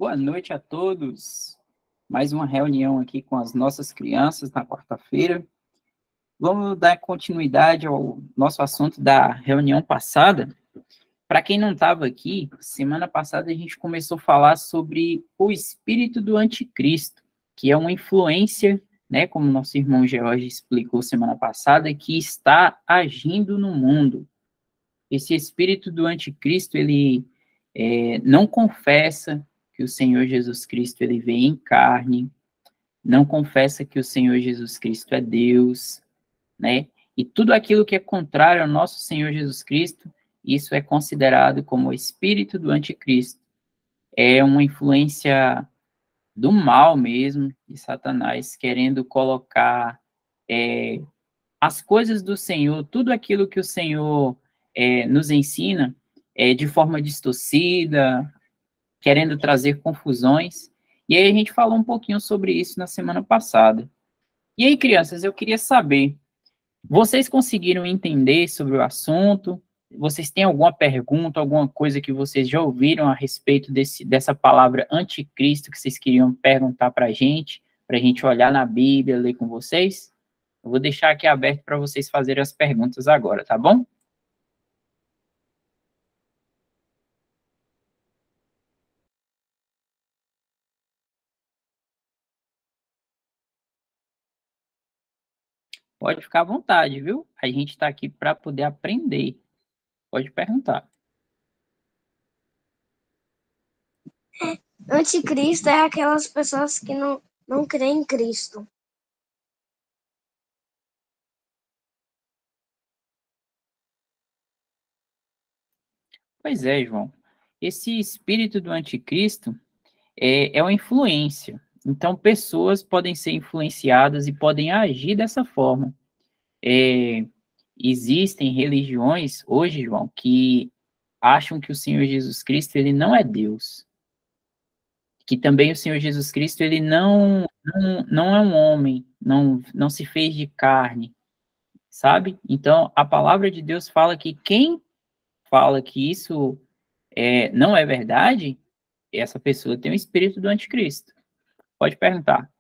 Boa noite a todos. Mais uma reunião aqui com as nossas crianças na quarta-feira. Vamos dar continuidade ao nosso assunto da reunião passada. Para quem não estava aqui, semana passada a gente começou a falar sobre o espírito do anticristo, que é uma influência, né, como nosso irmão George explicou semana passada, que está agindo no mundo. Esse espírito do anticristo, ele não confessa que o Senhor Jesus Cristo ele veio em carne, não confessa que o Senhor Jesus Cristo é Deus, né? E tudo aquilo que é contrário ao nosso Senhor Jesus Cristo, isso é considerado como o espírito do anticristo. É uma influência do mal mesmo, de Satanás, querendo colocar as coisas do Senhor, tudo aquilo que o Senhor nos ensina, de forma distorcida, querendo trazer confusões. E aí a gente falou um pouquinho sobre isso na semana passada. E aí, crianças, eu queria saber, vocês conseguiram entender sobre o assunto? Vocês têm alguma pergunta, alguma coisa que vocês já ouviram a respeito dessa palavra anticristo que vocês queriam perguntar para a gente olhar na Bíblia, ler com vocês? Eu vou deixar aqui aberto para vocês fazerem as perguntas agora, tá bom? Pode ficar à vontade, viu? A gente está aqui para poder aprender. Pode perguntar. Anticristo é aquelas pessoas que não creem em Cristo. Pois é, João. Esse espírito do anticristo é uma influência. Então, pessoas podem ser influenciadas e podem agir dessa forma. Existem religiões hoje, João, que acham que o Senhor Jesus Cristo ele não é Deus. Que também o Senhor Jesus Cristo ele não é um homem, não se fez de carne, sabe? Então, a palavra de Deus fala que quem fala que isso não é verdade, essa pessoa tem o espírito do anticristo. Pode perguntar.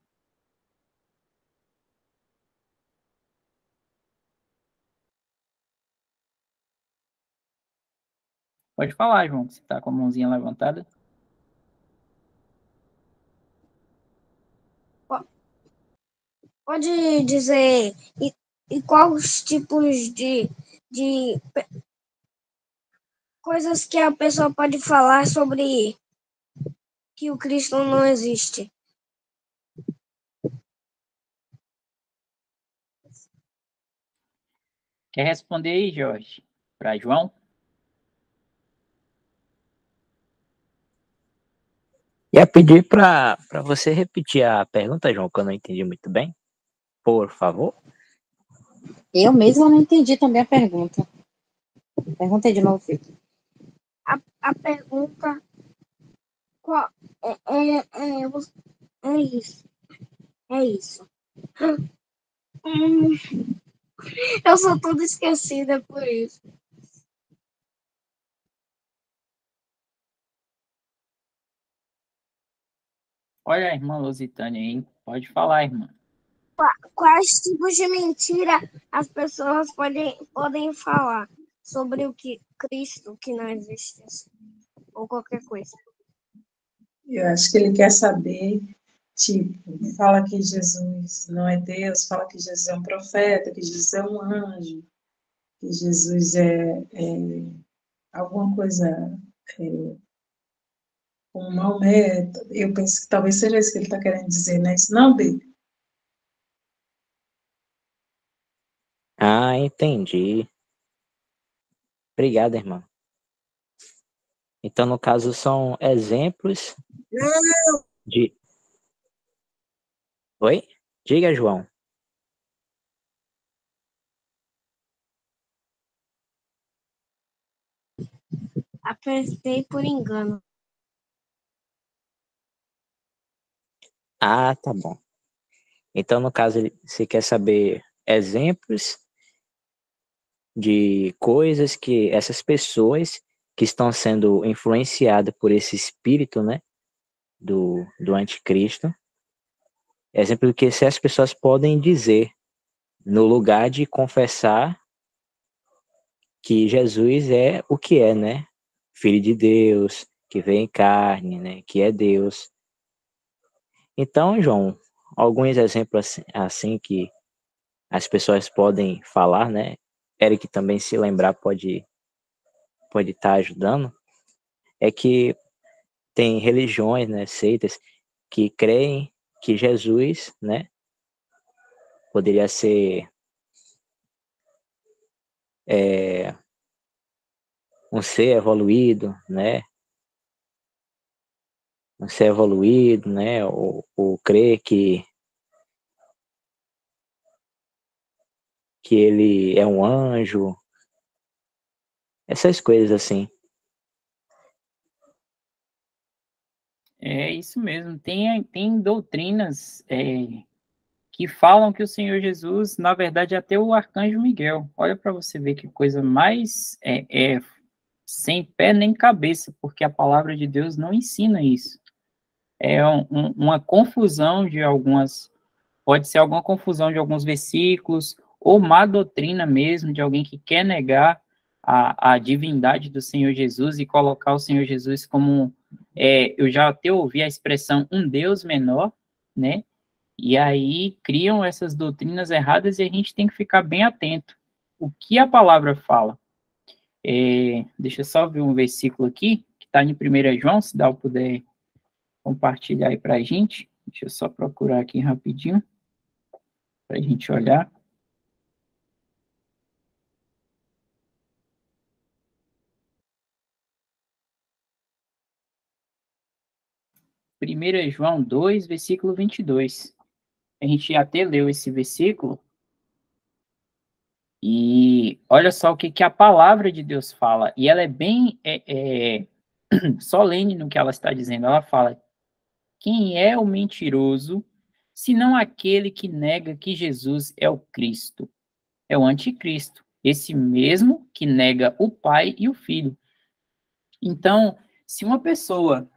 Pode falar, João, que você está com a mãozinha levantada. Pode dizer e quais tipos de coisas que a pessoa pode falar sobre que o Cristo não existe? Quer responder aí, Jorge? Para João? Ia pedir para você repetir a pergunta, João, que eu não entendi muito bem. Por favor. Eu mesma não entendi também a pergunta. Pergunta de novo, filho. A pergunta é isso. É isso. Eu sou toda esquecida por isso. Olha a irmã Lusitânia aí. Pode falar, irmã. Quais tipos de mentira as pessoas podem falar sobre o que Cristo que não existe, ou qualquer coisa? Eu acho que ele quer saber, tipo, fala que Jesus não é Deus, fala que Jesus é um profeta, que Jesus é um anjo, que Jesus é alguma coisa como Maomé. Eu penso que talvez seja isso que ele está querendo dizer, né? Isso não, Bi? Ah, entendi. Obrigado, irmã. Então, no caso, são exemplos de... Oi? Diga, João. Apertei por engano. Ah, tá bom. Então, no caso, você quer saber exemplos de coisas que essas pessoas que estão sendo influenciadas por esse espírito, né? do anticristo. Exemplo que se as pessoas podem dizer, no lugar de confessar que Jesus é o que é, né? Filho de Deus, que veio em carne, né? Que é Deus. Então, João, alguns exemplos assim que as pessoas podem falar, né? Eric também, se lembrar, pode estar ajudando. É que tem religiões, né? Seitas que creem que Jesus, né? Poderia ser um ser evoluído, né? Um ser evoluído, né? Ou crer que ele é um anjo, essas coisas assim. É isso mesmo. Tem doutrinas que falam que o Senhor Jesus, na verdade, é até o arcanjo Miguel. Olha para você ver que coisa mais sem pé nem cabeça, porque a palavra de Deus não ensina isso. É uma confusão de algumas, pode ser alguma confusão de alguns versículos, ou má doutrina mesmo, de alguém que quer negar a divindade do Senhor Jesus e colocar o Senhor Jesus como, eu já até ouvi a expressão um Deus menor, né? E aí criam essas doutrinas erradas e a gente tem que ficar bem atento. O que a palavra fala? Deixa eu só ver um versículo aqui, que está em 1 João, se dá o puder compartilhar aí para a gente. Deixa eu só procurar aqui rapidinho, para a gente olhar. Primeira João 2, versículo 22. A gente até leu esse versículo, e olha só o que a palavra de Deus fala, e ela é bem solene no que ela está dizendo. Ela fala: quem é o mentiroso, senão aquele que nega que Jesus é o Cristo? É o anticristo, esse mesmo que nega o Pai e o Filho. Então, se uma pessoa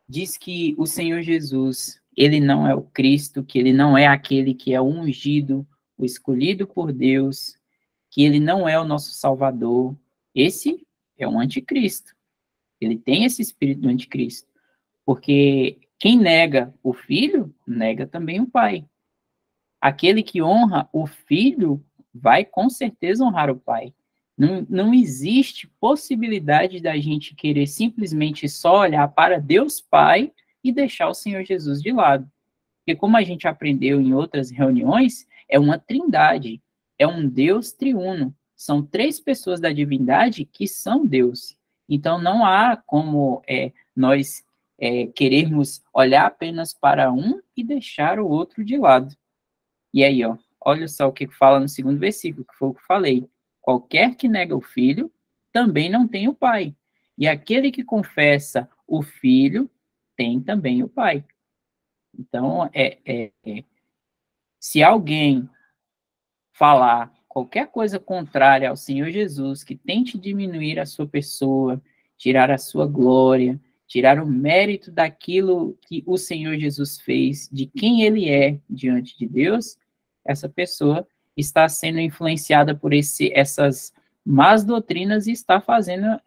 diz que o Senhor Jesus, ele não é o Cristo, que ele não é aquele que é o ungido, o escolhido por Deus, que ele não é o nosso Salvador, esse é um anticristo. Ele tem esse espírito do anticristo. Porque quem nega o filho, nega também o pai. Aquele que honra o filho, vai com certeza honrar o pai. Não existe possibilidade da gente querer simplesmente só olhar para Deus Pai e deixar o Senhor Jesus de lado. Porque como a gente aprendeu em outras reuniões, é uma trindade, é um Deus triuno. São três pessoas da divindade que são Deus. Então não há como nós querermos olhar apenas para um e deixar o outro de lado. E aí, ó, olha só o que fala no segundo versículo, que foi o que eu falei. Qualquer que nega o filho, também não tem o pai. E aquele que confessa o filho, tem também o pai. Então, se alguém falar qualquer coisa contrária ao Senhor Jesus, que tente diminuir a sua pessoa, tirar a sua glória, tirar o mérito daquilo que o Senhor Jesus fez, de quem ele é diante de Deus, essa pessoa está sendo influenciada por essas más doutrinas e está fazendo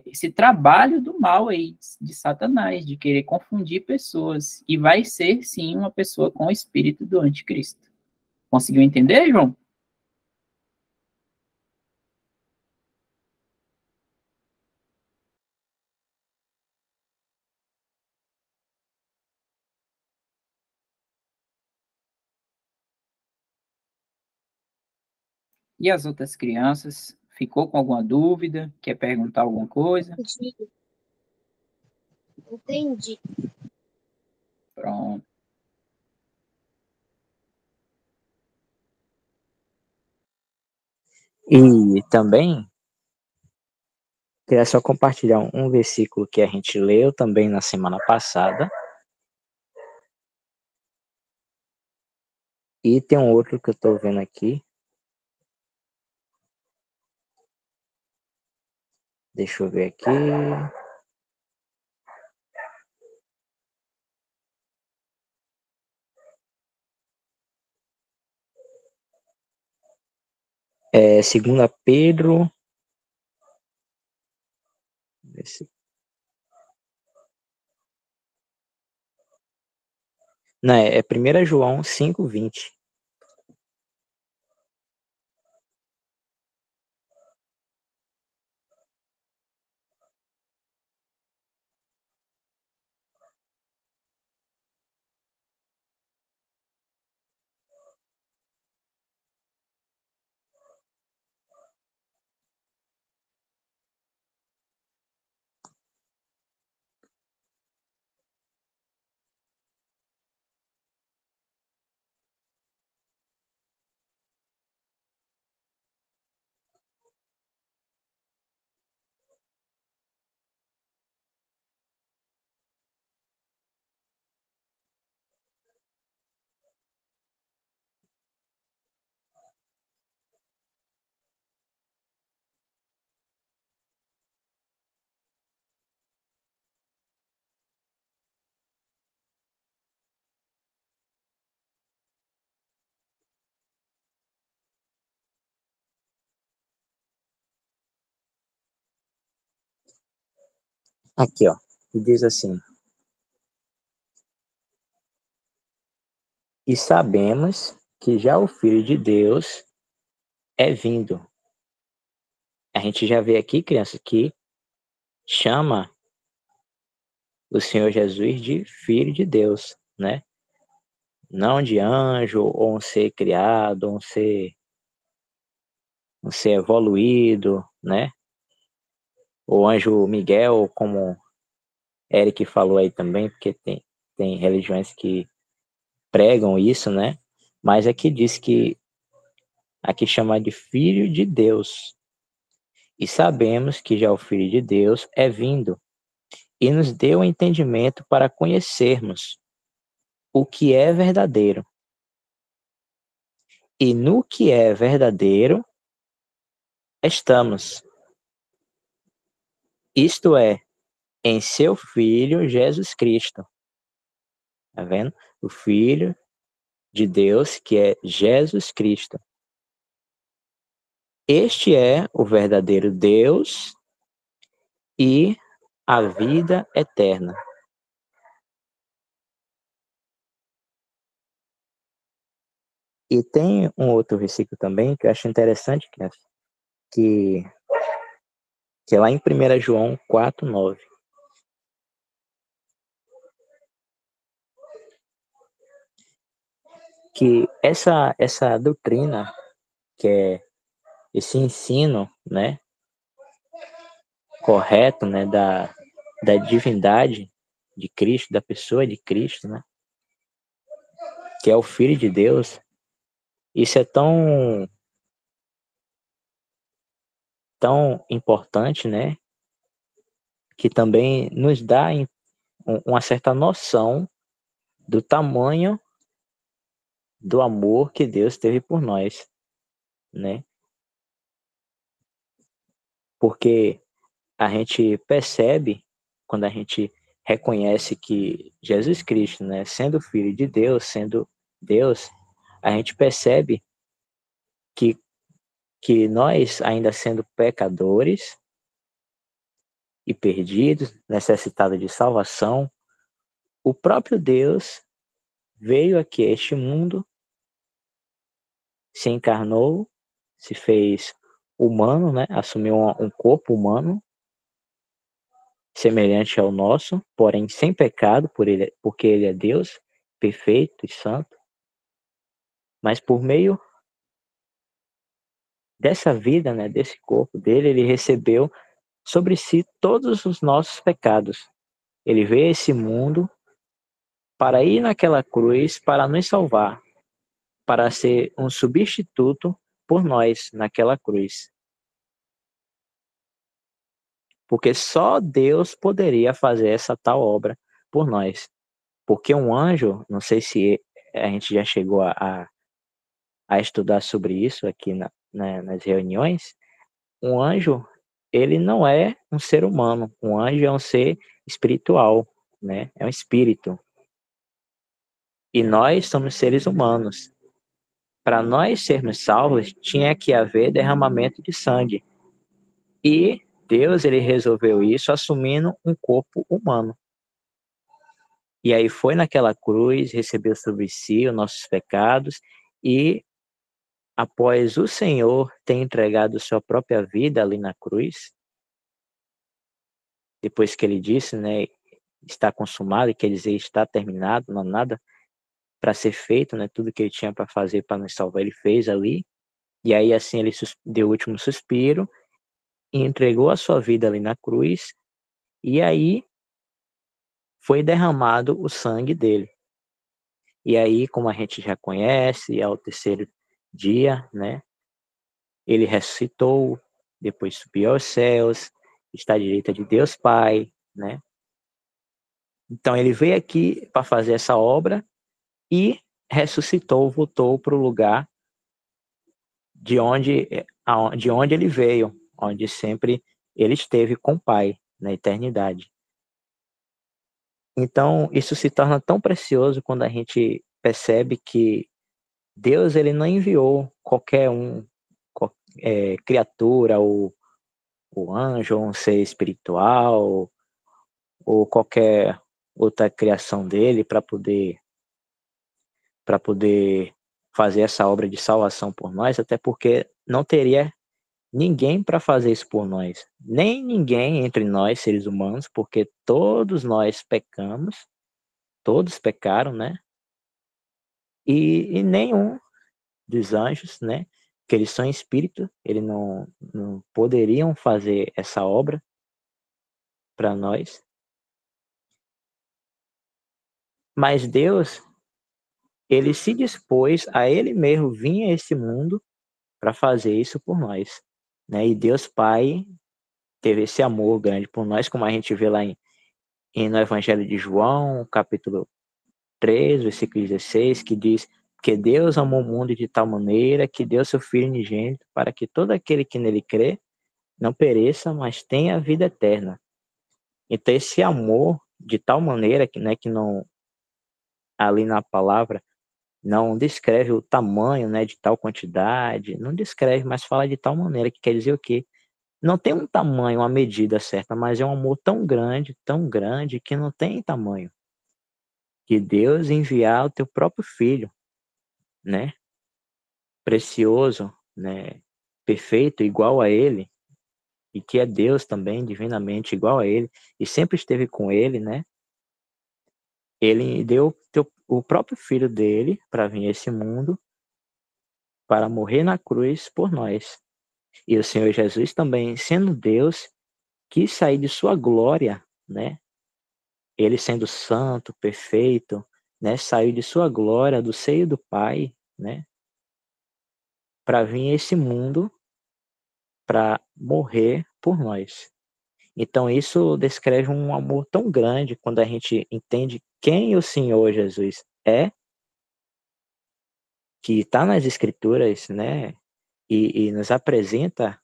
esse trabalho do mal aí, de Satanás, de querer confundir pessoas, e vai ser, sim, uma pessoa com o espírito do anticristo. Conseguiu entender, João? E as outras crianças? Ficou com alguma dúvida? Quer perguntar alguma coisa? Entendi. Pronto. E também queria só compartilhar um versículo que a gente leu também na semana passada. E tem um outro que eu estou vendo aqui. Deixa eu ver aqui. Segunda Pedro. Não, é 1 João 5:20. Aqui, ó. E diz assim: e sabemos que já o Filho de Deus é vindo. A gente já vê aqui, criança, que chama o Senhor Jesus de Filho de Deus, né? Não de anjo, ou um ser criado, ou um ser evoluído, né? O anjo Miguel, como Eric falou aí também, porque tem religiões que pregam isso, né? Mas aqui diz que aqui chama de Filho de Deus. E sabemos que já o Filho de Deus é vindo e nos deu o entendimento para conhecermos o que é verdadeiro. E no que é verdadeiro estamos. Isto é, em seu Filho Jesus Cristo. Tá vendo? O Filho de Deus, que é Jesus Cristo. Este é o verdadeiro Deus e a vida eterna. E tem um outro versículo também que eu acho interessante, que é lá em 1 João 4:9. Que essa doutrina, que é esse ensino, né, correto, né, da divindade de Cristo, da pessoa de Cristo, né, que é o Filho de Deus, isso é tão importante, né, que também nos dá uma certa noção do tamanho do amor que Deus teve por nós, né? Porque a gente percebe, quando a gente reconhece que Jesus Cristo, né, sendo Filho de Deus, sendo Deus, a gente percebe que, que nós, ainda sendo pecadores e perdidos, necessitados de salvação, o próprio Deus veio aqui a este mundo, se encarnou, se fez humano, né, assumiu um corpo humano, semelhante ao nosso, porém sem pecado, porque ele é Deus, perfeito e santo. Mas por meio dessa vida, né, desse corpo dele, ele recebeu sobre si todos os nossos pecados. Ele veio a esse mundo para ir naquela cruz, para nos salvar, para ser um substituto por nós naquela cruz. Porque só Deus poderia fazer essa tal obra por nós. Porque um anjo, não sei se a gente já chegou a estudar sobre isso aqui nas reuniões, um anjo, ele não é um ser humano, um anjo é um ser espiritual, né? É um espírito. E nós somos seres humanos. para nós sermos salvos, tinha que haver derramamento de sangue. E Deus, ele resolveu isso assumindo um corpo humano. E aí foi naquela cruz, recebeu sobre si os nossos pecados, e após o Senhor ter entregado sua própria vida ali na cruz, depois que ele disse, né, está consumado, quer dizer, está terminado, não há nada para ser feito, né, tudo que ele tinha para fazer para nos salvar, ele fez ali, e aí assim ele deu o último suspiro, e entregou a sua vida ali na cruz, e aí foi derramado o sangue dele. E aí, como a gente já conhece, ao terceiro dia, né, ele ressuscitou, depois subiu aos céus, está à direita de Deus Pai, né? Então ele veio aqui para fazer essa obra e ressuscitou, voltou para o lugar de onde ele veio, onde sempre ele esteve com o Pai, na eternidade. Então, isso se torna tão precioso quando a gente percebe que Deus, ele não enviou qualquer criatura, ou anjo, ou um ser espiritual, ou qualquer outra criação dele para poder fazer essa obra de salvação por nós, até porque não teria ninguém para fazer isso por nós, nem ninguém entre nós, seres humanos, porque todos nós pecamos, todos pecaram, né? E nenhum dos anjos, né? Que eles são espírito, eles não poderiam fazer essa obra para nós. Mas Deus, ele se dispôs a ele mesmo vir a esse mundo para fazer isso por nós, né? E Deus Pai teve esse amor grande por nós, como a gente vê lá no Evangelho de João, capítulo 3, versículo 16, que diz que Deus amou o mundo de tal maneira que deu seu Filho unigênito para que todo aquele que nele crê não pereça, mas tenha a vida eterna. Então esse amor de tal maneira que, né, que não, ali na palavra, não descreve o tamanho, né, de tal quantidade, não descreve, mas fala de tal maneira, que quer dizer o quê? Não tem um tamanho, uma medida certa, mas é um amor tão grande, que não tem tamanho. Que Deus enviar o teu próprio filho, né? Precioso, né? Perfeito, igual a ele, e que é Deus também, divinamente igual a ele, e sempre esteve com ele, né? Ele deu o próprio filho dele para vir a esse mundo, para morrer na cruz por nós. E o Senhor Jesus também, sendo Deus, quis sair de sua glória, né? Ele sendo santo, perfeito, né? Saiu de sua glória, do seio do Pai, né? Para vir a esse mundo, para morrer por nós. Então isso descreve um amor tão grande quando a gente entende quem o Senhor Jesus é, que está nas Escrituras, né? E nos apresenta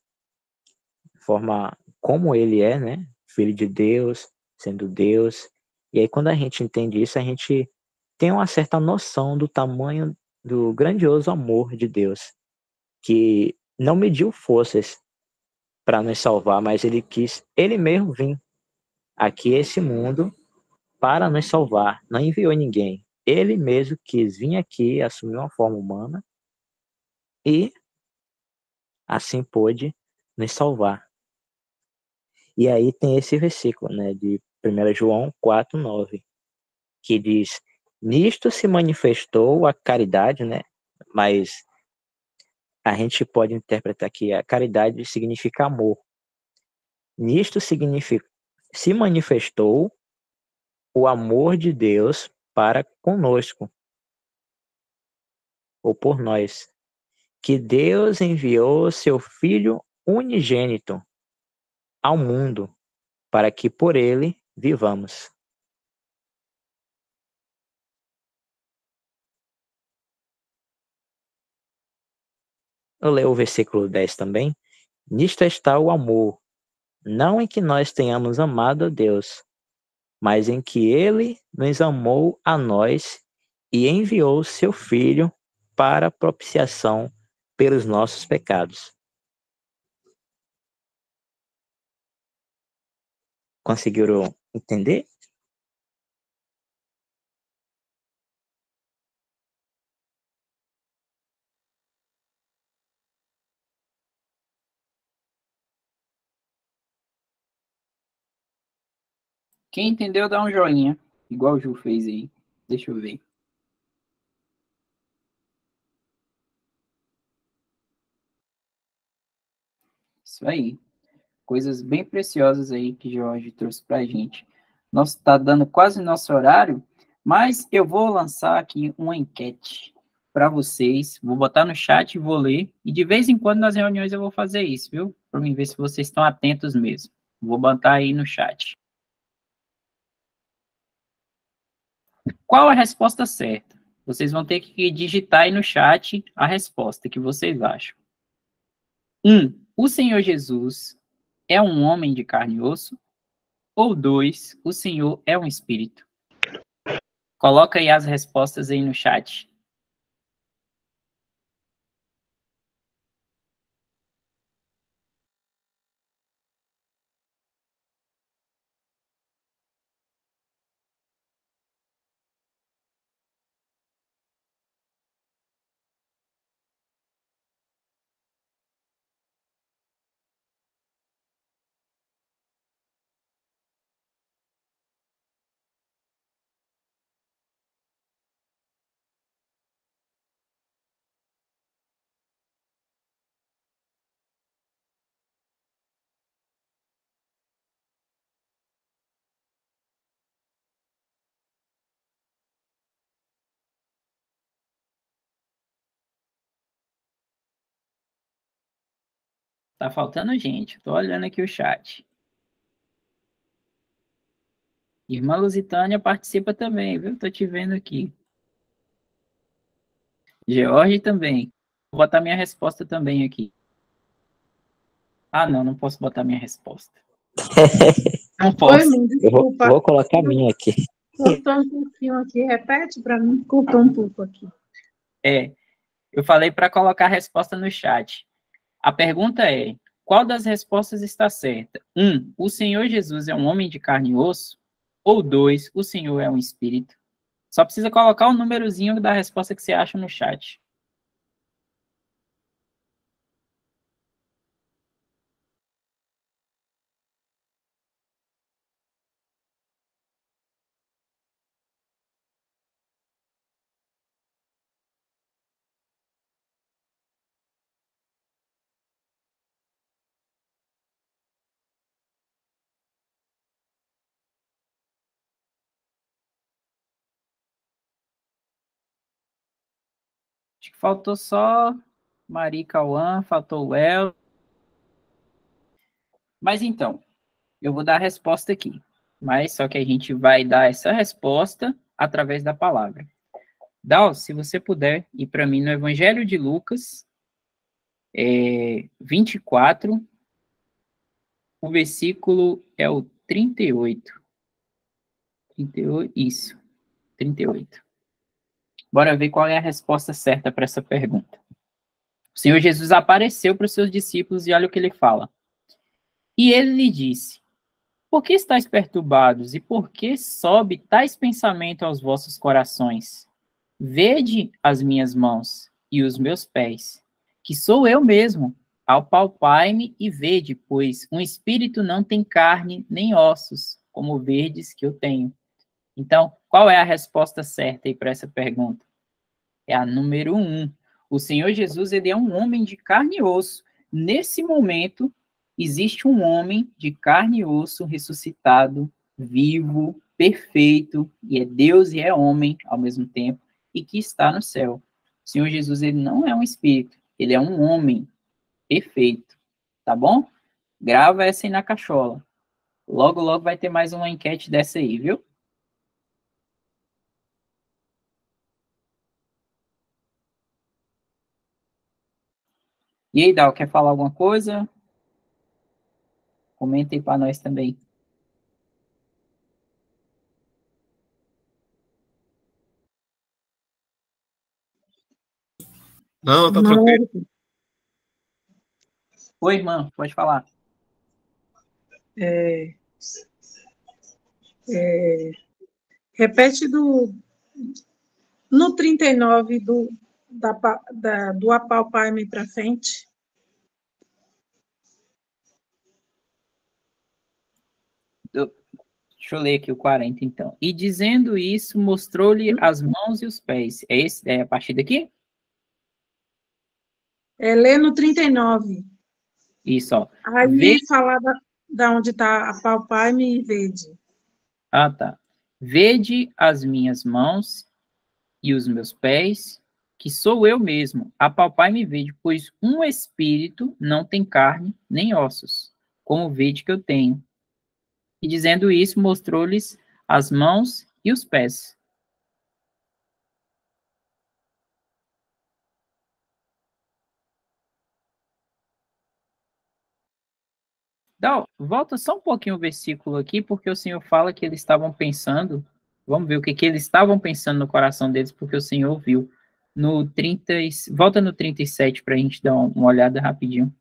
de forma como ele é, né? Filho de Deus, sendo Deus. E aí quando a gente entende isso, a gente tem uma certa noção do tamanho do grandioso amor de Deus, que não mediu forças para nos salvar, mas ele quis ele mesmo vir aqui a esse mundo para nos salvar. Não enviou ninguém. Ele mesmo quis vir aqui, assumir uma forma humana e assim pôde nos salvar. E aí tem esse versículo, né, de 1 João 4:9, que diz: nisto se manifestou a caridade, né? Mas a gente pode interpretar que a caridade significa amor. Nisto se manifestou o amor de Deus para conosco, ou por nós, que Deus enviou seu Filho unigênito ao mundo, para que por ele vivamos. Eu leio o versículo 10 também. Nisto está o amor, não em que nós tenhamos amado a Deus, mas em que ele nos amou a nós e enviou seu Filho para propiciação pelos nossos pecados. Conseguiram entender? Quem entendeu, dá um joinha. Igual o Ju fez aí. Deixa eu ver. Isso aí. Coisas bem preciosas aí que Jorge trouxe pra gente. Nós está dando quase nosso horário, mas eu vou lançar aqui uma enquete para vocês. Vou botar no chat e vou ler. E de vez em quando nas reuniões eu vou fazer isso, viu? Para mim ver se vocês estão atentos mesmo. Vou botar aí no chat. Qual a resposta certa? Vocês vão ter que digitar aí no chat a resposta que vocês acham. 1. O Senhor Jesus é um homem de carne e osso? Ou 2. O Senhor é um espírito? Coloca aí as respostas aí no chat. Tá faltando gente. Tô olhando aqui o chat. Irmã Lusitânia participa também, viu? Tô te vendo aqui. George também. Vou botar minha resposta também aqui. Ah, não, não posso botar minha resposta. Não Oi, posso. mãe, desculpa. Vou colocar a minha aqui. Cortou um pouquinho aqui. Repete para mim. Cortou um pouco aqui. Eu falei para colocar a resposta no chat. A pergunta é: qual das respostas está certa? 1. O Senhor Jesus é um homem de carne e osso? Ou 2. O Senhor é um espírito? Só precisa colocar o númerozinho da resposta que você acha no chat. Acho que faltou só Mari Cauã, faltou o El. Mas então, eu vou dar a resposta aqui. Mas só que a gente vai dar essa resposta através da palavra. Dal, se você puder ir para mim no Evangelho de Lucas, 24, o versículo é o 38. 38, isso, 38. Bora ver qual é a resposta certa para essa pergunta. O Senhor Jesus apareceu para os seus discípulos e olha o que ele fala. E ele lhe disse: por que estáis perturbados e por que sobe tais pensamentos aos vossos corações? Vede as minhas mãos e os meus pés, que sou eu mesmo. Apalpai-me e vede, pois um espírito não tem carne nem ossos, como verdes que eu tenho. Então, qual é a resposta certa aí para essa pergunta? É a número 1. O Senhor Jesus, ele é um homem de carne e osso. Nesse momento, existe um homem de carne e osso ressuscitado, vivo, perfeito, e é Deus e é homem ao mesmo tempo, e que está no céu. O Senhor Jesus, ele não é um espírito, ele é um homem perfeito, tá bom? Grava essa aí na cachola. Logo, logo vai ter mais uma enquete dessa aí, viu? E aí, Dal, quer falar alguma coisa? Comenta aí para nós também. Não, tá Não, tranquilo. Oi, irmã, pode falar. repete no 39 do apalpar-me para frente. Deixa eu ler aqui o 40, então. E dizendo isso, mostrou-lhe as mãos e os pés. É a partir daqui? Lê no 39. Isso, ó. Aí falar da onde está apalpar-me e vede. Ah, tá. Vede as minhas mãos e os meus pés, que sou eu mesmo. Apalpai-me e vede, pois um espírito não tem carne nem ossos, como vede que eu tenho. E dizendo isso, mostrou-lhes as mãos e os pés. Então, volta só um pouquinho o versículo aqui, porque o Senhor fala que eles estavam pensando. Vamos ver o que eles estavam pensando no coração deles, porque o Senhor viu. No 30, volta no 37 para a gente dar uma olhada rapidinho.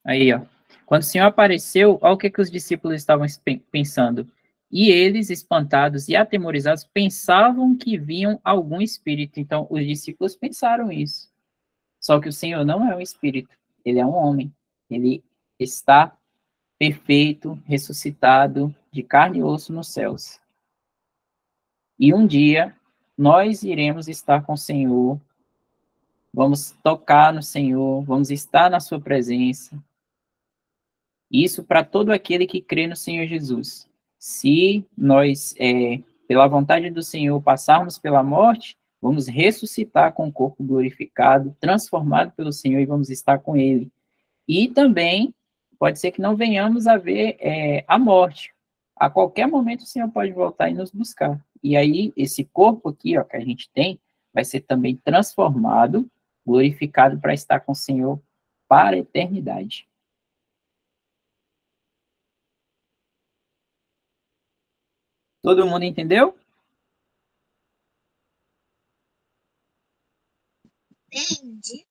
Aí, ó. Quando o Senhor apareceu, olha o que os discípulos estavam pensando. E eles, espantados e atemorizados, pensavam que viam algum espírito. Então, os discípulos pensaram isso. Só que o Senhor não é um espírito, ele é um homem. Ele está perfeito, ressuscitado, de carne e osso nos céus. E um dia, nós iremos estar com o Senhor, vamos tocar no Senhor, vamos estar na sua presença. Isso para todo aquele que crê no Senhor Jesus. Se nós, pela vontade do Senhor, passarmos pela morte, vamos ressuscitar com o corpo glorificado, transformado pelo Senhor, e vamos estar com Ele. E também, pode ser que não venhamos a ver a morte. A qualquer momento o Senhor pode voltar e nos buscar. E aí, esse corpo aqui, ó, que a gente tem, vai ser também transformado, glorificado para estar com o Senhor para a eternidade. Todo mundo entendeu? Entendi.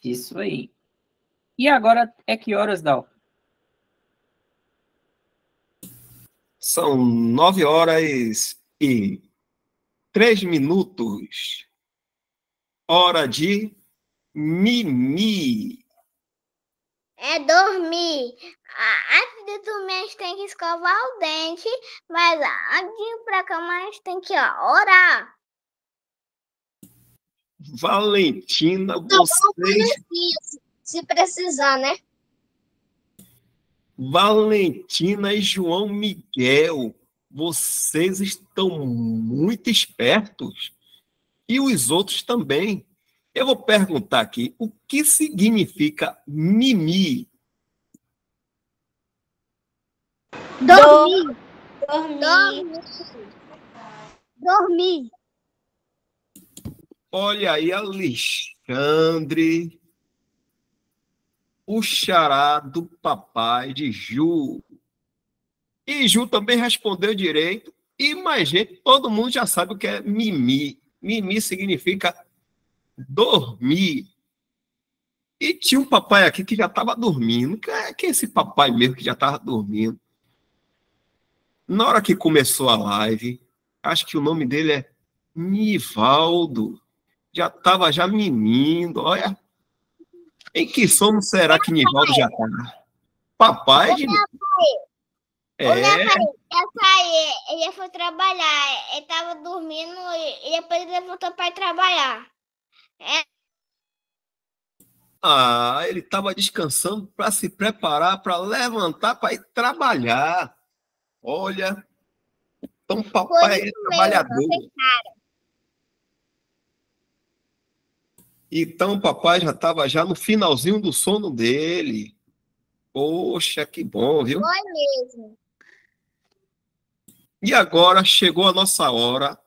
Isso aí. E agora é que horas, Dal? São 9h03. Hora de mimi. É dormir. Antes de dormir, a gente tem que escovar o dente, mas antes de ir pra cama, a gente tem que orar. Valentina, vocês... Se precisar, né? Valentina e João Miguel, vocês estão muito espertos. E os outros também. Eu vou perguntar aqui, o que significa mimi? Dormir. Dormir. Olha aí, Alexandre, o xará do papai de Ju. E Ju também respondeu direito. E mais gente, todo mundo já sabe o que é mimi. Mimi significa dormir. E tinha um papai aqui que já estava dormindo. Que é esse papai mesmo que já estava dormindo? Na hora que começou a live, acho que o nome dele é Nivaldo. Já estava já mimindo. Olha, em que sono será que Nivaldo já está? Papai de... Ô, meu pai, eu saí, ele foi trabalhar, ele estava dormindo e depois ele voltou para trabalhar. Ele estava descansando para se preparar, para levantar, para ir trabalhar. Olha, então papai é trabalhador. Então papai já estava já no finalzinho do sono dele. Poxa, que bom, viu? Foi mesmo. E agora chegou a nossa hora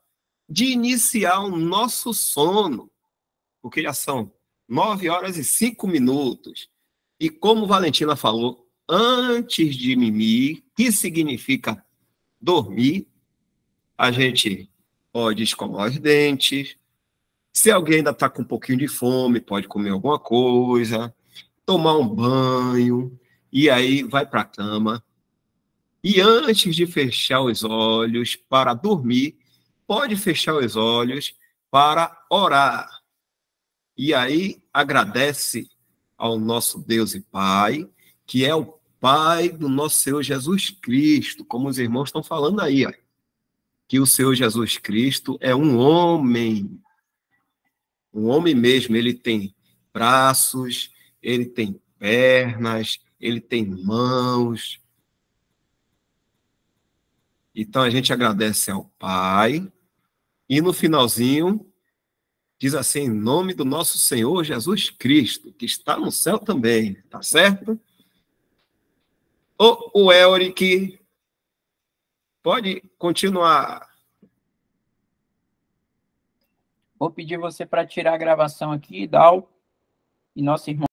de iniciar o nosso sono, porque já são 9h05. E como Valentina falou, antes de mimir, que significa dormir, a gente pode escovar os dentes. Se alguém ainda está com um pouquinho de fome, pode comer alguma coisa, tomar um banho, e aí vai para a cama. E antes de fechar os olhos para dormir, pode fechar os olhos para orar. E aí agradece ao nosso Deus e Pai, que é o Pai do nosso Senhor Jesus Cristo, como os irmãos estão falando aí, ó, que o Senhor Jesus Cristo é um homem mesmo. Ele tem braços, ele tem pernas, ele tem mãos. Então a gente agradece ao Pai, e no finalzinho diz assim, em nome do nosso Senhor Jesus Cristo, que está no céu também, tá certo? O Elric, pode continuar. Vou pedir você para tirar a gravação aqui, Dal, e nosso irmão